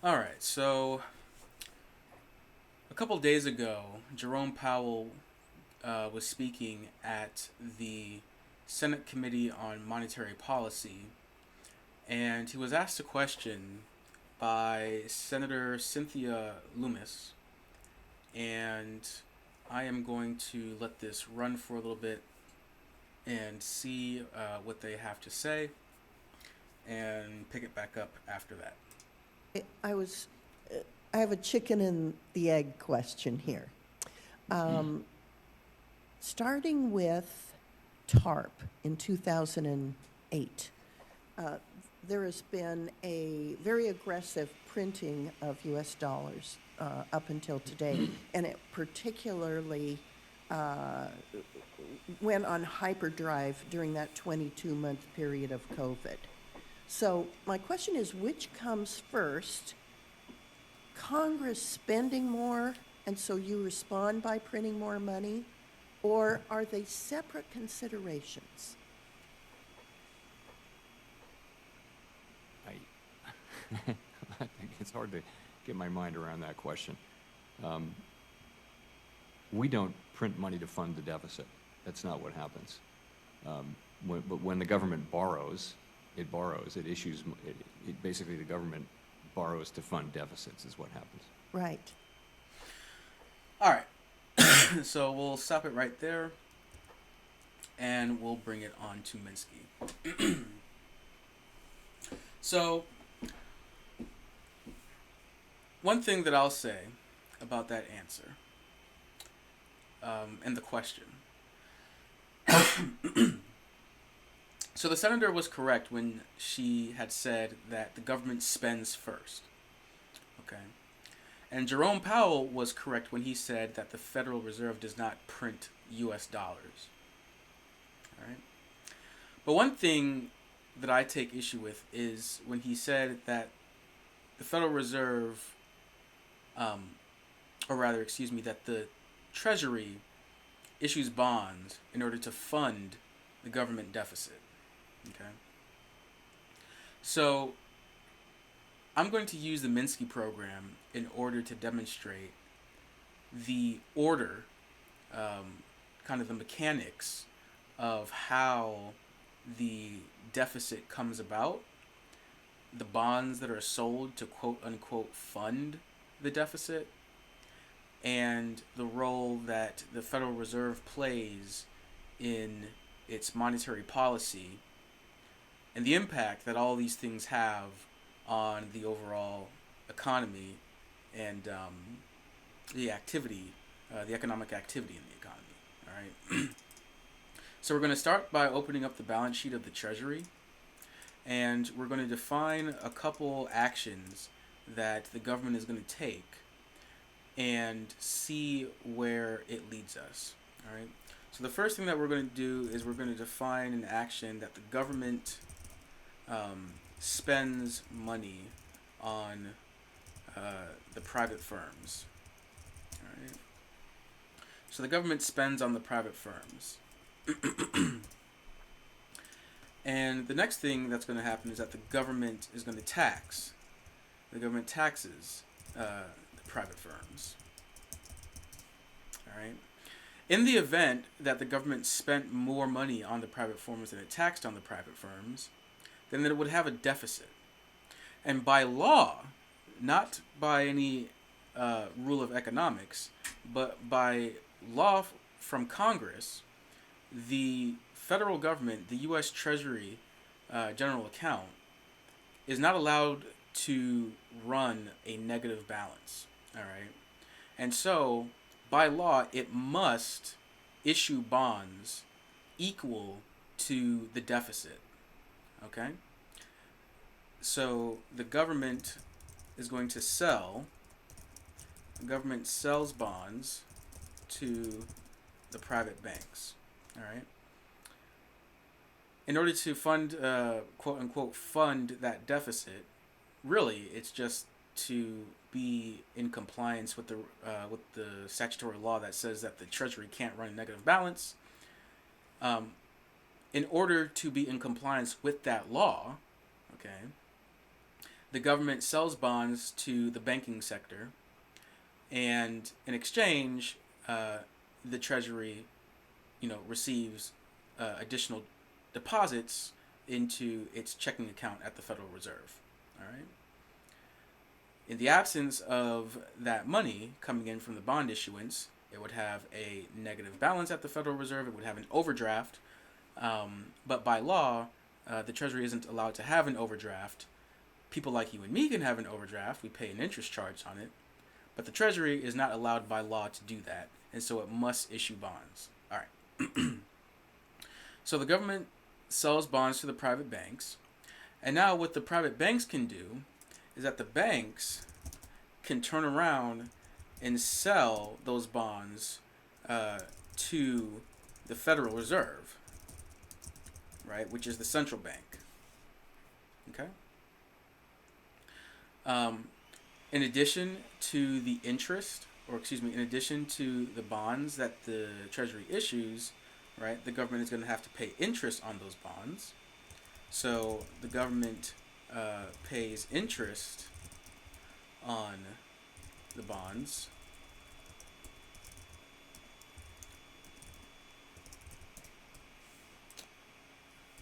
All right, so a couple days ago, Jerome Powell was speaking at the Senate Committee on Monetary Policy, and he was asked a question by Senator Cynthia Lummis, and I am going to let this run for a little bit and see what they have to say and pick it back up after that. I was, I have a chicken and the egg question here. Um, Starting with TARP in 2008, uh, there has been a very aggressive printing of US dollars up until today, and it particularly uh, went on hyperdrive during that 22-month period of COVID. So, my question is, which comes first? Congress spending more, and so you respond by printing more money? Or are they separate considerations? I, I think it's hard to get my mind around that question. Um, we don't print money to fund the deficit. That's not what happens. But when the government borrows, it borrows. It issues. Basically, the government borrows to fund deficits. Is what happens. Right. All right, so we'll stop it right there and we'll bring it on to Minsky. So, one thing that I'll say about that answer and the question. So, the senator was correct when she had said that the government spends first. Okay. And Jerome Powell was correct when he said that the Federal Reserve does not print US dollars. All right. But one thing that I take issue with is when he said that the Federal Reserve, or rather, excuse me, that the Treasury issues bonds in order to fund the government deficit. Okay. So I'm going to use the Minsky program in order to demonstrate the order, kind of the mechanics of how the deficit comes about, the bonds that are sold to quote unquote fund the deficit, and the role that the Federal Reserve plays in its monetary policy, and the impact that all these things have on the overall economy and the activity, the economic activity in the economy. All right. So we're going to start by opening up the balance sheet of the Treasury, and we're going to define a couple actions that the government is going to take and see where it leads us. All right. So the first thing that we're going to do is we're going to define an action that the government spends money on the private firms. All right. So the government spends on the private firms. And the next thing that's going to happen is that the government is going to tax. The government taxes the private firms. All right. In the event that the government spent more money on the private firms than it taxed on the private firms, then it would have a deficit. And by law, not by any rule of economics, but by law from Congress, the federal government, the U.S. Treasury general account, is not allowed to run a negative balance. All right. And so, by law, it must issue bonds equal to the deficit. Okay? So, the government sells bonds to the private banks. All right? In order to fund, quote unquote, fund that deficit, really, it's just to be in compliance with the statutory law that says that the Treasury can't run a negative balance. In order to be in compliance with that law, okay, the government sells bonds to the banking sector, and in exchange, the Treasury, receives additional deposits into its checking account at the Federal Reserve. All right. In the absence of that money coming in from the bond issuance, it would have a negative balance at the Federal Reserve. It would have an overdraft. But by law, the Treasury isn't allowed to have an overdraft. People like you and me can have an overdraft. We pay an interest charge on it. But the Treasury is not allowed by law to do that. And so it must issue bonds. All right. So the government sells bonds to the private banks. And now what the private banks can do is that the banks can turn around and sell those bonds to the Federal Reserve, right, which is the central bank. Okay. In addition to the interest, in addition to the bonds that the Treasury issues, right, the government is going to have to pay interest on those bonds. So the government pays interest on the bonds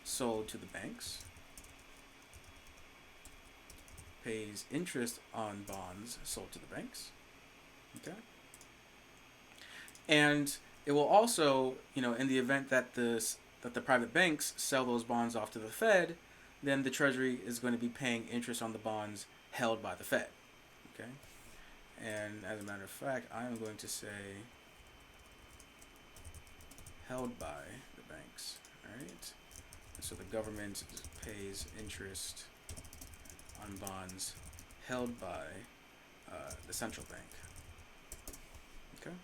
sold to the banks, pays interest on bonds sold to the banks. Okay. And it will also, in the event that the private banks sell those bonds off to the Fed, then the Treasury is going to be paying interest on the bonds held by the Fed. Okay? And as a matter of fact, I am going to say held by the banks. All right? And so the government pays interest on bonds held by the central bank. Okay?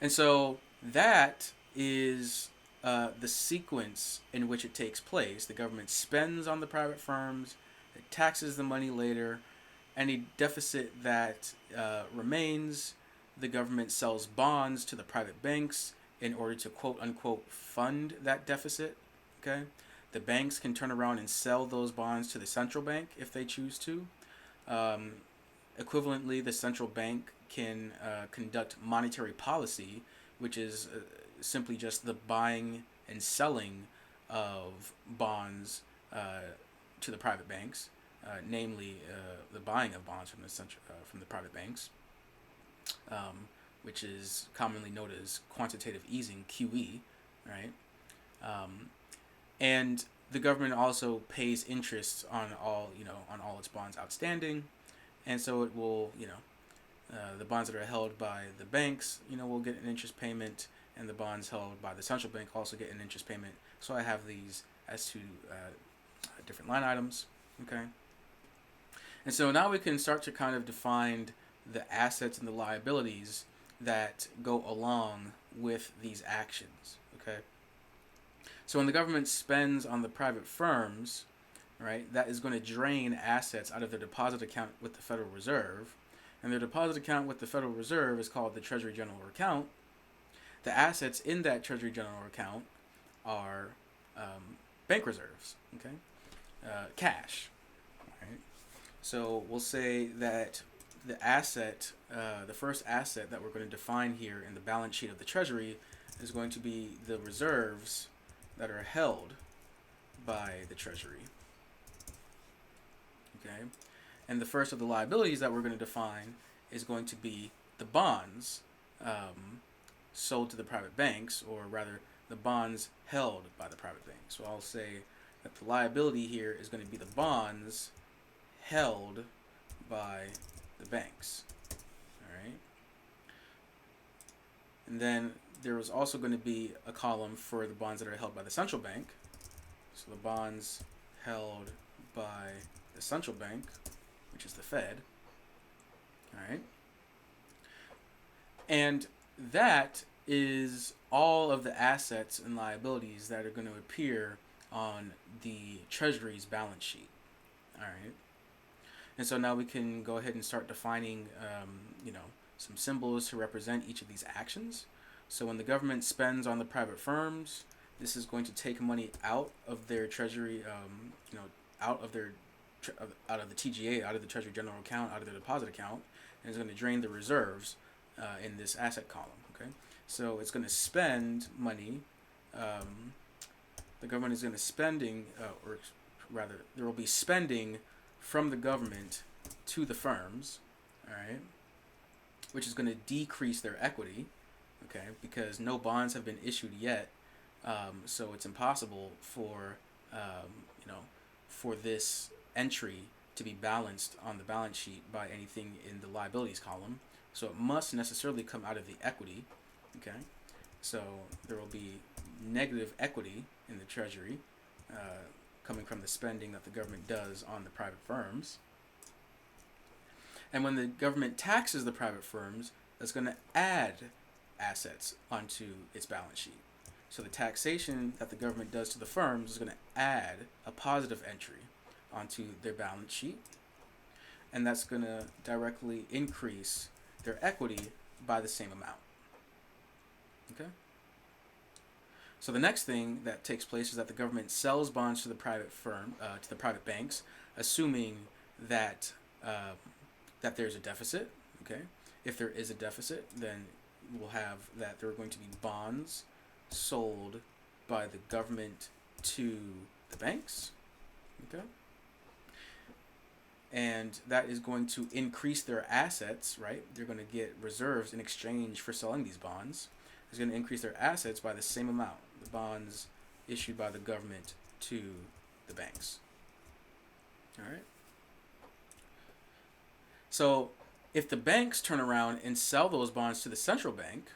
And so that is the sequence in which it takes place. The government spends on the private firms, it taxes the money later, any deficit that remains, the government sells bonds to the private banks in order to quote unquote fund that deficit. Okay? The banks can turn around and sell those bonds to the central bank if they choose to. Equivalently, the central bank can conduct monetary policy, which is simply just the buying and selling of bonds to the private banks, namely the buying of bonds from the private banks, which is commonly known as quantitative easing (QE), right? And the government also pays interest on all its bonds outstanding, and so it will the bonds that are held by the banks will get an interest payment, and the bonds held by the central bank also get an interest payment. So I have these as two different line items. Okay. And so now we can start to kind of define the assets and the liabilities that go along with these actions. Okay. So when the government spends on the private firms, right, that is going to drain assets out of their deposit account with the Federal Reserve. And their deposit account with the Federal Reserve is called the Treasury General Account. The assets in that Treasury General Account are bank reserves, okay, cash. Right? So we'll say that the asset, the first asset that we're going to define here in the balance sheet of the Treasury is going to be the reserves that are held by the Treasury. Okay, and the first of the liabilities that we're going to define is going to be the bonds sold to the private banks, or rather the bonds held by the private banks. So I'll say that the liability here is going to be the bonds held by the banks. All right. And then there is also going to be a column for the bonds that are held by the central bank. So the bonds held by the central bank, which is the Fed. All right. And that is all of the assets and liabilities that are going to appear on the Treasury's balance sheet. All right. And so now we can go ahead and start defining, some symbols to represent each of these actions. So when the government spends on the private firms, this is going to take money out of their treasury, out of their out of the TGA, out of the Treasury General Account, out of the deposit account, and it's going to drain the reserves in this asset column. Okay, so it's going to spend money. The government is going to spending, or rather, there will be spending from the government to the firms. All right, which is going to decrease their equity. Okay, because no bonds have been issued yet, so it's impossible for for this entry to be balanced on the balance sheet by anything in the liabilities column. So it must necessarily come out of the equity. Okay, so there will be negative equity in the Treasury coming from the spending that the government does on the private firms. And when the government taxes the private firms, that's going to add assets onto its balance sheet. So the taxation that the government does to the firms is going to add a positive entry onto their balance sheet, and that's going to directly increase their equity by the same amount. Okay? So the next thing that takes place is that the government sells bonds to the private firm, to the private banks, assuming that that there's a deficit. Okay? If there is a deficit, then we'll have that there are going to be bonds sold by the government to the banks. Okay? And that is going to increase their assets, right? They're going to get reserves in exchange for selling these bonds. It's going to increase their assets by the same amount, the bonds issued by the government to the banks. All right? So if the banks turn around and sell those bonds to the central bank,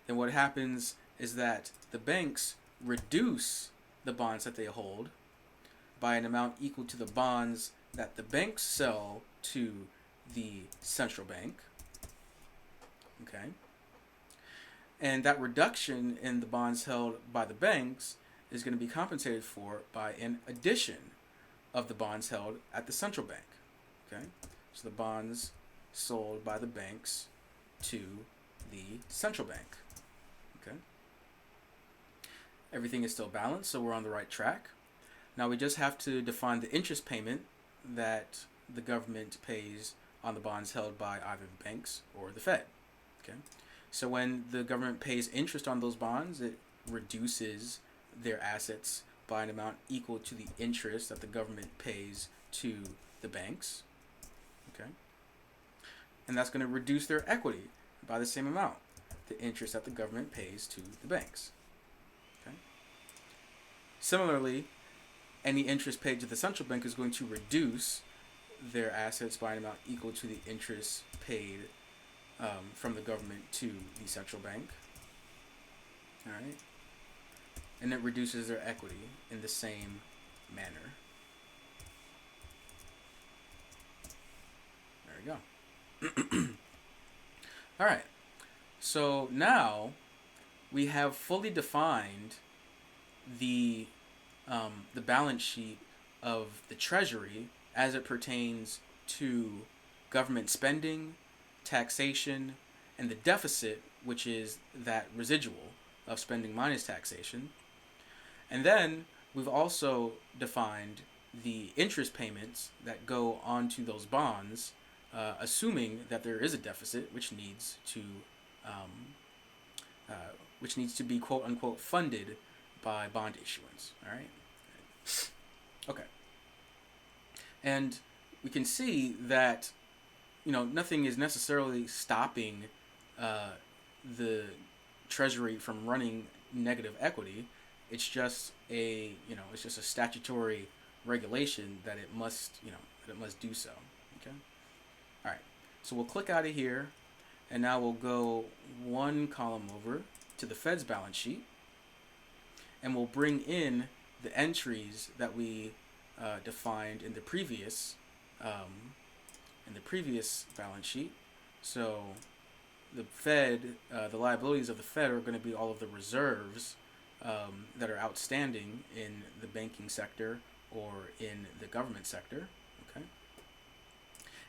then what happens is that the banks reduce the bonds that they hold by an amount equal to the bonds that the banks sell to the central bank. Okay? And that reduction in the bonds held by the banks is going to be compensated for by an addition of the bonds held at the central bank. Okay? So the bonds sold by the banks to the central bank. Okay? Everything is still balanced, so we're on the right track. Now we just have to define the interest payment that the government pays on the bonds held by either the banks or the Fed. Okay? So when the government pays interest on those bonds, it reduces their assets by an amount equal to the interest that the government pays to the banks. Okay? And that's going to reduce their equity by the same amount, the interest that the government pays to the banks. Okay? Similarly, any interest paid to the central bank is going to reduce their assets by an amount equal to the interest paid from the government to the central bank. All right? And it reduces their equity in the same manner. There we go. All right. So now we have fully defined the balance sheet of the Treasury as it pertains to government spending, taxation, and the deficit, which is that residual of spending minus taxation. And then we've also defined the interest payments that go onto those bonds, assuming that there is a deficit, which needs to be quote unquote funded by bond issuance. All right. Okay. And we can see that nothing is necessarily stopping the Treasury from running negative equity. It's just a statutory regulation that it must do so. Okay. All right. So we'll click out of here, and now we'll go one column over to the Fed's balance sheet, and we'll bring in the entries that we defined in the previous balance sheet. So the Fed, the liabilities of the Fed are going to be all of the reserves that are outstanding in the banking sector or in the government sector. Okay.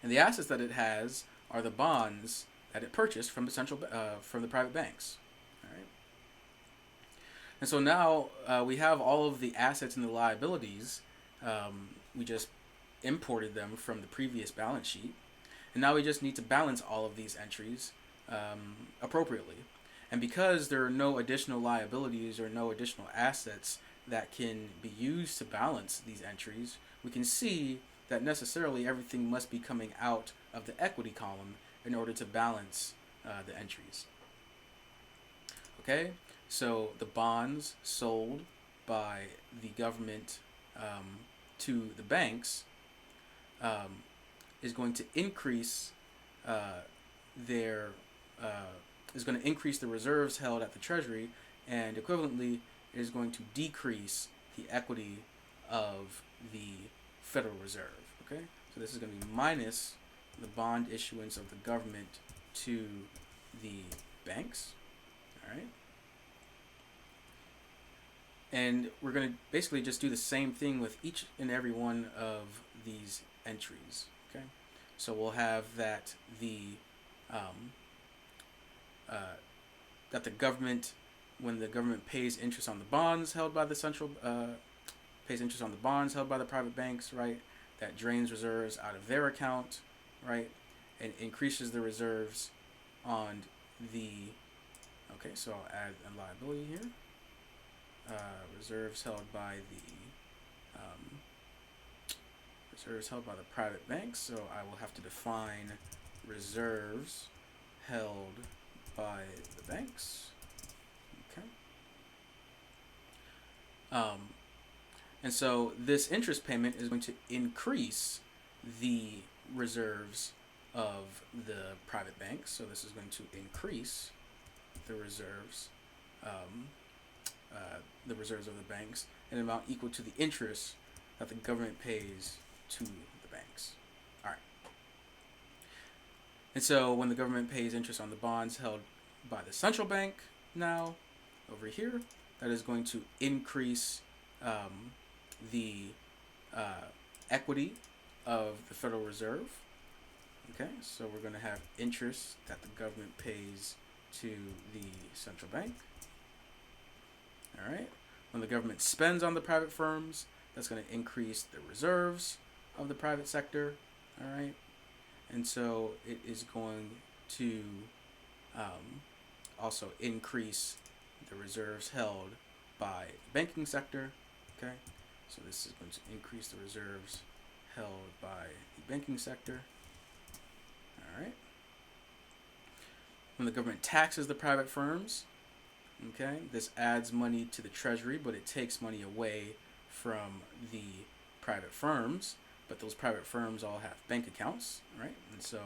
And the assets that it has are the bonds that it purchased from the private banks. All right. And so now we have all of the assets and the liabilities. We just imported them from the previous balance sheet. And now we just need to balance all of these entries appropriately. And because there are no additional liabilities or no additional assets that can be used to balance these entries, we can see that necessarily everything must be coming out of the equity column in order to balance the entries. Okay, so the bonds sold by the government to the banks is going to increase their is going to increase the reserves held at the Treasury, and equivalently is going to decrease the equity of the Federal Reserve. Okay, so this is going to be minus the bond issuance of the government to the banks. All right. And we're going to basically just do the same thing with each and every one of these entries. Okay, so we'll have that that the government, when the government pays interest on the bonds held by the pays interest on the bonds held by the private banks, right? That drains reserves out of their account, right, and increases the reserves on the. Okay, so I'll add a liability here. Reserves held by the private banks. So I will have to define reserves held by the banks. Okay. And so this interest payment is going to increase the reserves of the private banks. So this is going to increase the reserves. The reserves of the banks in an amount equal to the interest that the government pays to the banks. All right. And so when the government pays interest on the bonds held by the central bank now, over here, that is going to increase the equity of the Federal Reserve. Okay, so we're going to have interest that the government pays to the central bank. All right. When the government spends on the private firms, that's going to increase the reserves of the private sector. All right. And so it is going to also increase the reserves held by the banking sector. Okay. So this is going to increase the reserves held by the banking sector. All right. When the government taxes the private firms, okay, this adds money to the Treasury, but it takes money away from the private firms. But those private firms all have bank accounts, right? And so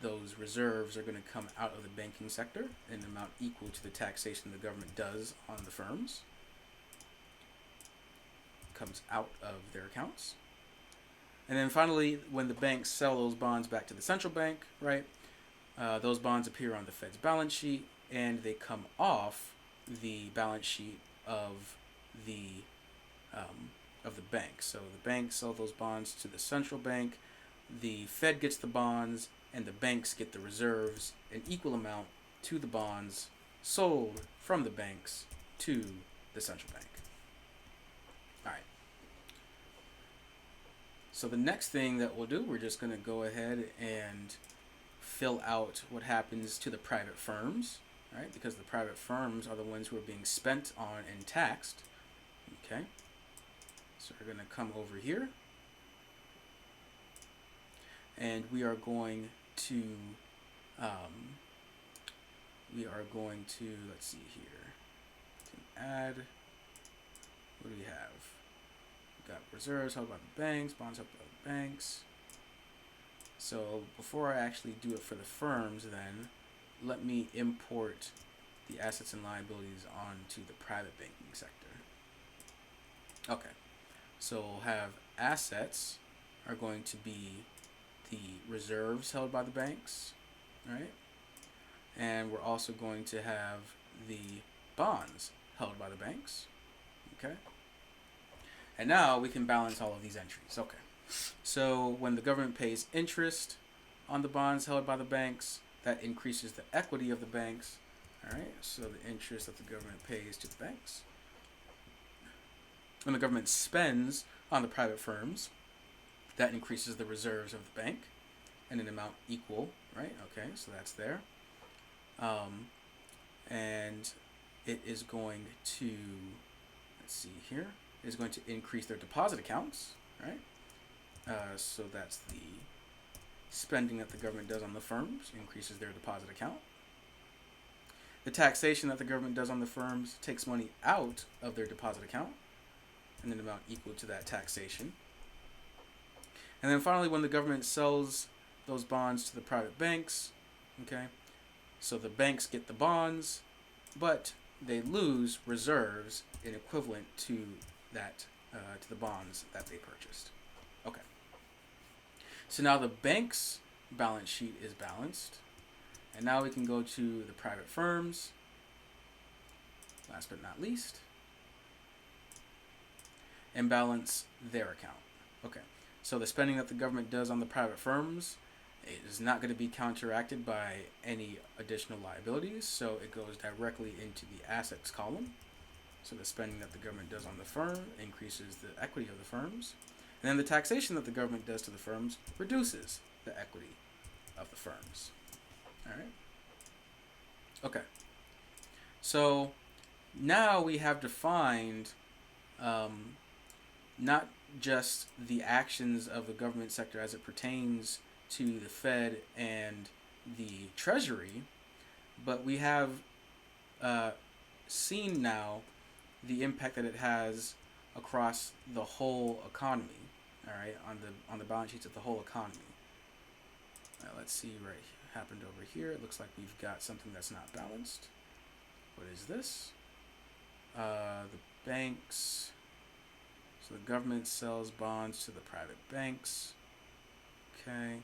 those reserves are going to come out of the banking sector in an amount equal to the taxation the government does on the firms. Comes out of their accounts. And then finally, when the banks sell those bonds back to the central bank, right, those bonds appear on the Fed's balance sheet, and they come off the balance sheet of the bank. So the banks sell those bonds to the central bank, the Fed gets the bonds, and the banks get the reserves, an equal amount to the bonds sold from the banks to the central bank. All right. So the next thing that we'll do, we're just going to go ahead and fill out what happens to the private firms, right? Because the private firms are the ones who are being spent on and taxed. Okay. So we're going to come over here, and we are going to let's see here. Add. What do we have? We've got reserves held by the banks, bonds held by the banks. So before I actually do it for the firms, then let me import the assets and liabilities onto the private banking sector. Okay, so we'll have assets are going to be the reserves held by the banks, right? And we're also going to have the bonds held by the banks, okay? And now we can balance all of these entries, okay? So when the government pays interest on the bonds held by the banks, that increases the equity of the banks. All right, so the interest that the government pays to the banks. When the government spends on the private firms, That increases the reserves of the bank in an amount equal, right? Okay, so that's there. And it is going to, let's see here, it is going to increase their deposit accounts, right? So that's the spending that the government does on the firms, increases their deposit account. The taxation that the government does on the firms takes money out of their deposit account in an amount equal to that taxation. And then finally, when the government sells those bonds to the private banks, okay, so the banks get the bonds, but they lose reserves in equivalent to that, to the bonds that they purchased. Okay. So now the bank's balance sheet is balanced. And now we can go to the private firms, last but not least, and balance their account. Okay, so the spending that the government does on the private firms is not going to be counteracted by any additional liabilities, so it goes directly into the assets column. So the spending that the government does on the firm increases the equity of the firms, and then the taxation that the government does to the firms reduces the equity of the firms. All right. Okay. So now we have defined not just the actions of the government sector as it pertains to the Fed and the Treasury, but we have seen now the impact that it has across the whole economy. All right, on the balance sheets of the whole economy. Let's see right happened over here. It looks like we've got something that's not balanced. What is this? The banks. So the government sells bonds to the private banks. Okay.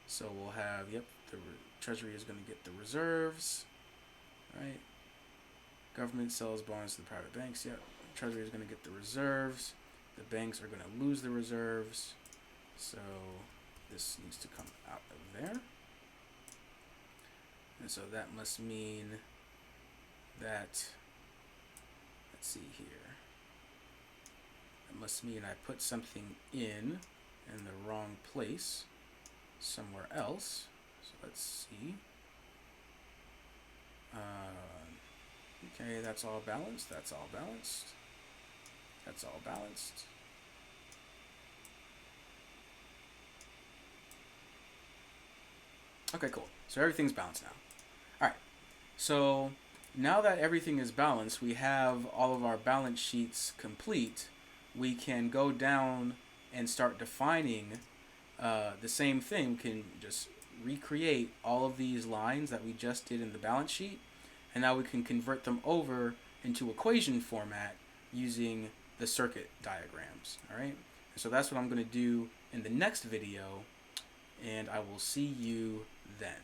So we'll have, yep, the Treasury is going to get the reserves, right? Government sells bonds to the private banks. Yep. Treasury is going to get the reserves. The banks are going to lose the reserves. So this needs to come out of there. And so that must mean that, let's see here. That must mean I put something in the wrong place somewhere else. So let's see. Okay, that's all balanced. That's all balanced. That's all balanced. Okay, cool. So everything's balanced now. Alright, so now that everything is balanced, we have all of our balance sheets complete. We can go down and start defining the same thing. We can just recreate all of these lines that we just did in the balance sheet, and now we can convert them over into equation format using the circuit diagrams. Alright, so that's what I'm going to do in the next video, and I will see you then.